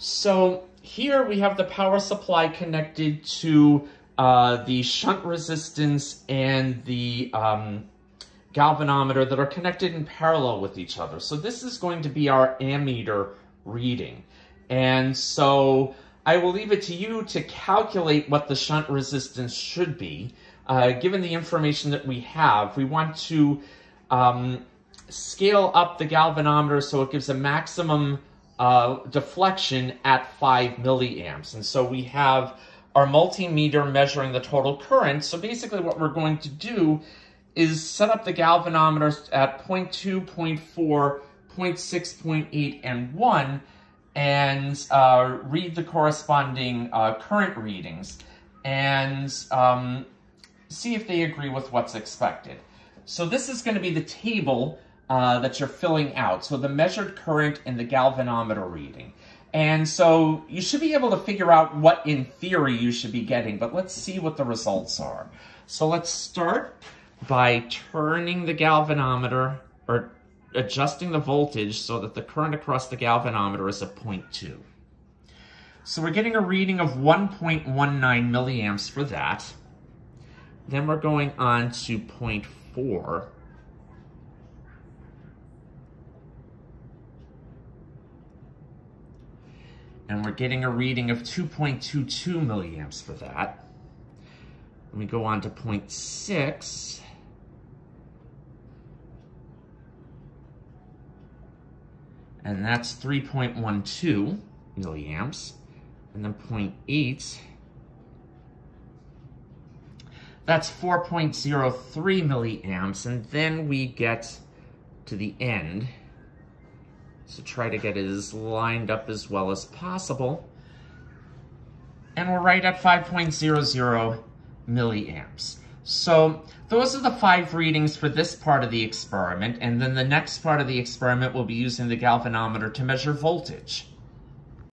So here we have the power supply connected to the shunt resistance and the galvanometer that are connected in parallel with each other. So this is going to be our ammeter reading. And so I will leave it to you to calculate what the shunt resistance should be. Given the information that we have, we want to scale up the galvanometer so it gives a maximum deflection at 5 milliamps. And so we have our multimeter measuring the total current. So basically what we're going to do is set up the galvanometers at 0.2, 0.4, 0.6, 0.8, and 1, and read the corresponding current readings, and see if they agree with what's expected. So this is going to be the table that you're filling out. So the measured current and the galvanometer reading. And so you should be able to figure out what, in theory, you should be getting, but let's see what the results are. So let's start by turning the galvanometer, or adjusting the voltage so that the current across the galvanometer is at 0.2. So we're getting a reading of 1.19 milliamps for that. Then we're going on to 0.4. And we're getting a reading of 2.22 milliamps for that. And we go on to 0.6. And that's 3.12 milliamps. And then 0.8. That's 4.03 milliamps. And then we get to the end. So try to get it as lined up as well as possible. And we're right at 5.00 milliamps. So those are the 5 readings for this part of the experiment. And then the next part of the experiment will be using the galvanometer to measure voltage.